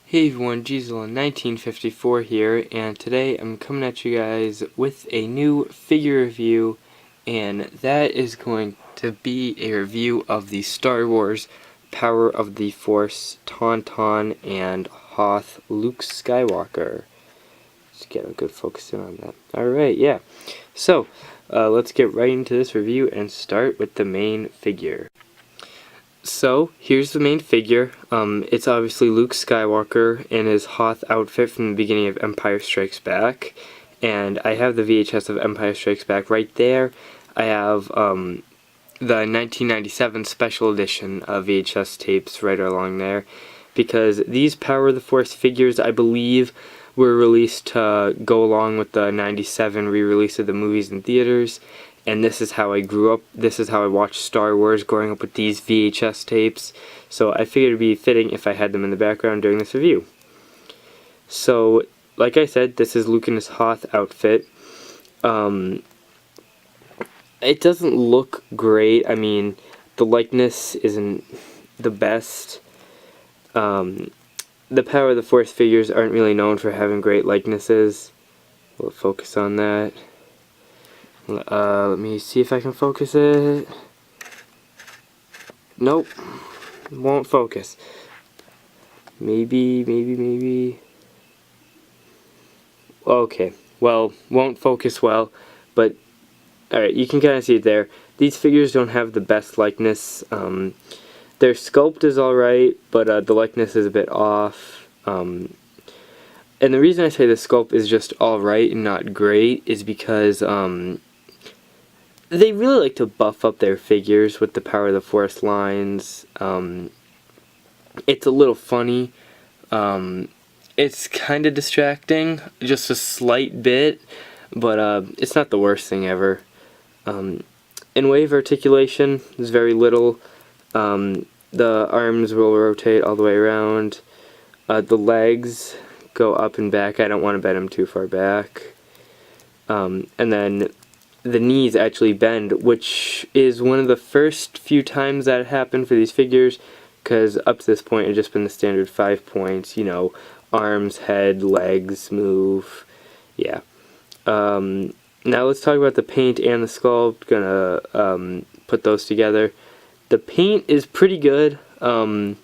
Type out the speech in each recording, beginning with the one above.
Hey everyone, Diesel1954 here, and today I'm coming at you guys with a new figure review, and that is going to be a review of the Star Wars Power of the Force Tauntaun and Hoth Luke Skywalker. Let's get a good focus in on that. Alright, yeah. So, let's get right into this review and start with the main figure. So, here's the main figure. It's obviously Luke Skywalker in his Hoth outfit from the beginning of Empire Strikes Back. And I have the VHS of Empire Strikes Back right there. I have the 1997 Special Edition VHS tapes right along there. Because these Power of the Force figures, I believe, were released to go along with the 97 re-release of the movies in theaters. And this is how I grew up. This is how I watched Star Wars, growing up with these VHS tapes. So I figured it would be fitting if I had them in the background during this review. So, like I said, this is Luke in his Hoth outfit. It doesn't look great. I mean, the likeness isn't the best. The Power of the Force figures aren't really known for having great likenesses. We'll focus on that. Let me see if I can focus it. Nope. Won't focus. Maybe. Okay. Well, won't focus well, but alright, you can kind of see it there. These figures don't have the best likeness. Their sculpt is alright, but the likeness is a bit off. And the reason I say the sculpt is just alright and not great is because, they really like to buff up their figures with the Power of the Force lines. It's a little funny. It's kind of distracting, just a slight bit, but it's not the worst thing ever. In way of articulation, there's very little. The arms will rotate all the way around. The legs go up and back. I don't want to bend them too far back. And then the knees actually bend, which is one of the first few times that happened for these figures, because up to this point it's just been the standard 5 points, you know, arms, head, legs move, yeah. Now let's talk about the paint and the sculpt. Gonna put those together. The paint is pretty good. I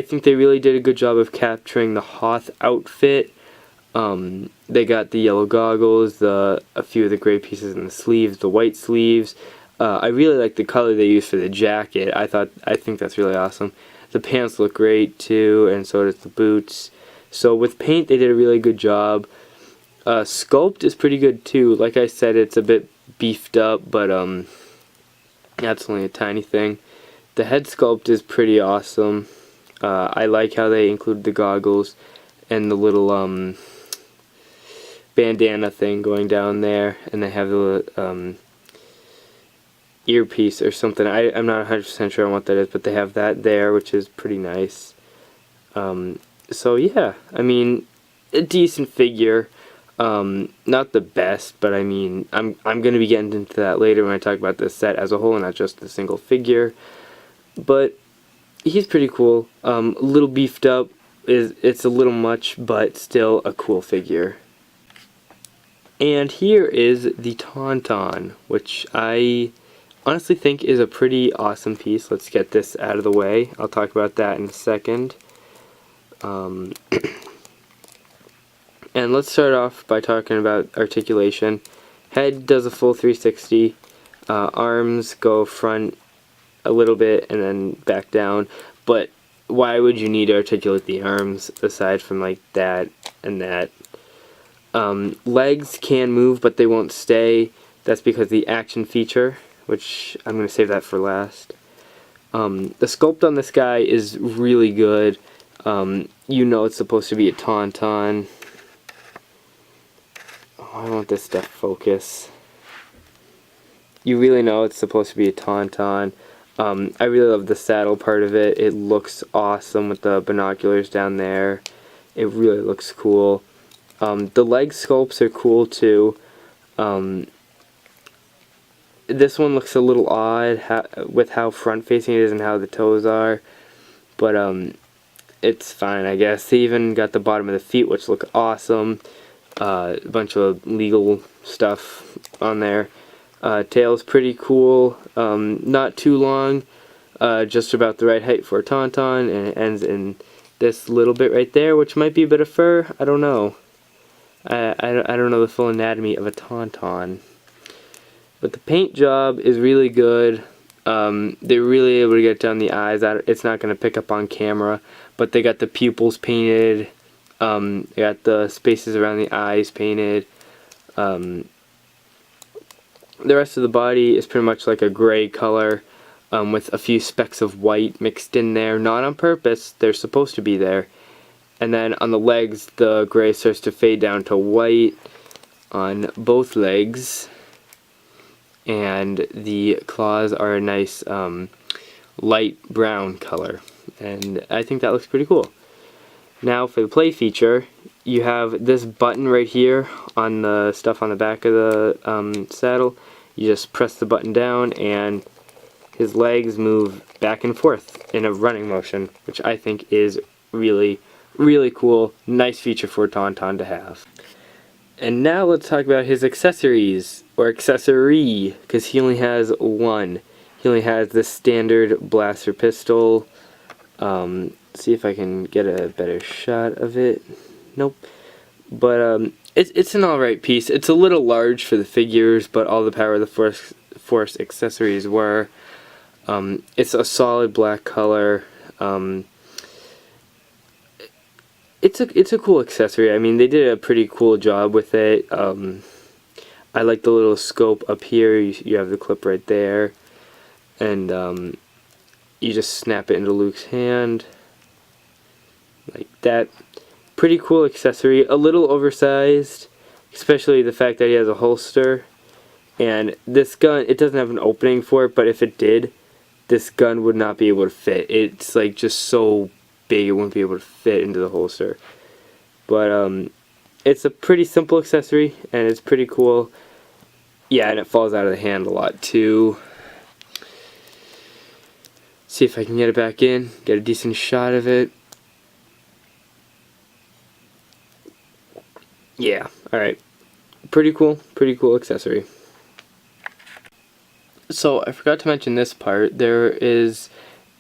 think they really did a good job of capturing the Hoth outfit. They got the yellow goggles, a few of the gray pieces in the sleeves, the white sleeves. I really like the color they used for the jacket. I think that's really awesome. The pants look great too, and so does the boots. So with paint, they did a really good job. Sculpt is pretty good too. Like I said, it's a bit beefed up, but that's only a tiny thing. The head sculpt is pretty awesome. I like how they included the goggles and the little bandana thing going down there, and they have the earpiece or something. I'm not 100% sure on what that is, but they have that there, which is pretty nice. So yeah, I mean, a decent figure. Not the best, but I mean, I'm going to be getting into that later when I talk about the set as a whole, not just the single figure. But he's pretty cool. A little beefed up. It's a little much, but still a cool figure. And here is the Tauntaun, which I honestly think is a pretty awesome piece. Let's get this out of the way. I'll talk about that in a second. And let's start off by talking about articulation. Head does a full 360. Arms go front a little bit and then back down. But why would you need to articulate the arms aside from like that and that? Legs can move, but they won't stay. That's because the action feature, which I'm going to save that for last. The sculpt on this guy is really good. You know it's supposed to be a Tauntaun. Oh, I want this to focus. You really know it's supposed to be a Tauntaun. I really love the saddle part of it. It looks awesome with the binoculars down there. It really looks cool. The leg sculpts are cool too. This one looks a little odd with how front facing it is and how the toes are. But it's fine, I guess. They even got the bottom of the feet, which look awesome. A bunch of legal stuff on there. Tail's pretty cool. Not too long. Just about the right height for a Tauntaun, and it ends in this little bit right there, which might be a bit of fur. I don't know. I don't know the full anatomy of a Tauntaun. But the paint job is really good. They're really able to get down the eyes. It's not going to pick up on camera, but they got the pupils painted. They got the spaces around the eyes painted. The rest of the body is pretty much like a gray color, with a few specks of white mixed in there. Not on purpose, they're supposed to be there. And then on the legs, the gray starts to fade down to white on both legs. And the claws are a nice light brown color. And I think that looks pretty cool. Now for the play feature, you have this button right here on the stuff on the back of the saddle. You just press the button down and his legs move back and forth in a running motion, which I think is really, really cool. Nice feature for a Tauntaun to have. And now let's talk about his accessories, or accessory, because he only has one. He only has the standard blaster pistol. See if I can get a better shot of it. Nope. But it's an alright piece. It's a little large for the figures, but all the power of the Force accessories were. It's a solid black color. It's a cool accessory. I mean, they did a pretty cool job with it. I like the little scope up here. You have the clip right there, and you just snap it into Luke's hand like that. Pretty cool accessory. A little oversized, especially the fact that he has a holster. And this gun, it doesn't have an opening for it, but if it did, this gun would not be able to fit. It's like just so big it wouldn't be able to fit into the holster. But it's a pretty simple accessory, and it's pretty cool. Yeah, and it falls out of the hand a lot too. See if I can get it back in, get a decent shot of it. Yeah, alright. Pretty cool accessory. So, I forgot to mention this part. There is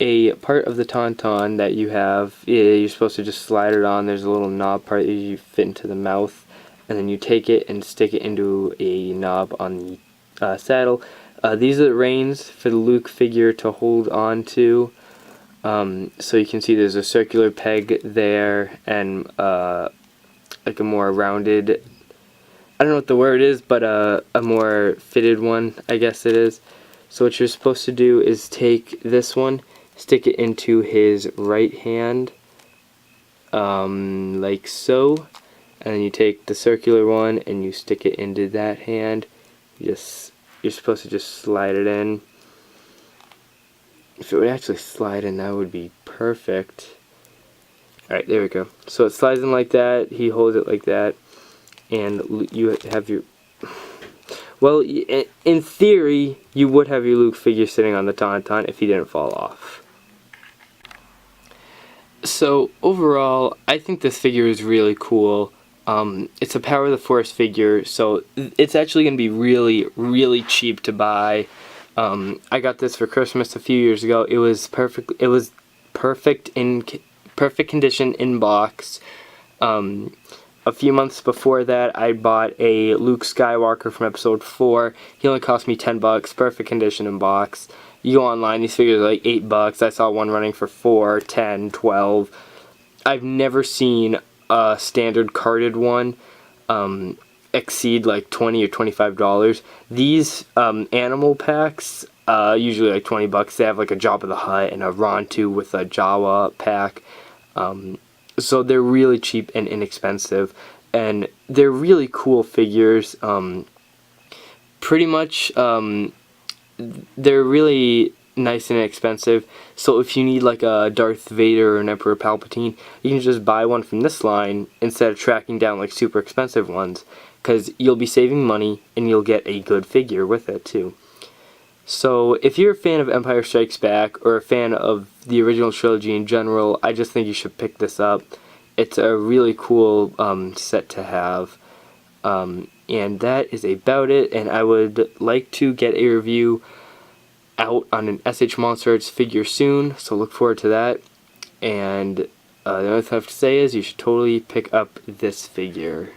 a part of the Tauntaun that you have, you're supposed to just slide it on. There's a little knob part that you fit into the mouth, and then you take it and stick it into a knob on the saddle. These are the reins for the Luke figure to hold on to. So you can see there's a circular peg there, and like a more rounded, I don't know what the word is, but a more fitted one, I guess it is. So what you're supposed to do is take this one, stick it into his right hand, like so, and then you take the circular one and you stick it into that hand. You're supposed to just slide it in. If it would actually slide in, that would be perfect. Alright, there we go. So it slides in like that, he holds it like that, and you have your... Well, in theory, you would have your Luke figure sitting on the Tauntaun if he didn't fall off. So, overall, I think this figure is really cool. It's a Power of the Force figure, so it's actually going to be really, really cheap to buy. I got this for Christmas a few years ago. It was perfect. It was perfect condition in box. A few months before that, I bought a Luke Skywalker from Episode 4. He only cost me $10, perfect condition in box. You go online, these figures are like $8. I saw one running for $4, $10, $12. I've never seen a standard carded one exceed like $20 or $25. These animal packs, usually like $20. They have like a Jabba the Hutt and a Rontu with a Jawa pack. So they're really cheap and inexpensive, and they're really cool figures. Pretty much, they're really nice and inexpensive. So if you need like a Darth Vader or an Emperor Palpatine, you can just buy one from this line instead of tracking down like super expensive ones, because you'll be saving money and you'll get a good figure with it too. So if you're a fan of Empire Strikes Back or a fan of the original trilogy in general, I just think you should pick this up. It's a really cool set to have. And that is about it, and I would like to get a review out on an SH Monster Arts figure soon, so look forward to that. And the only thing I have to say is you should totally pick up this figure.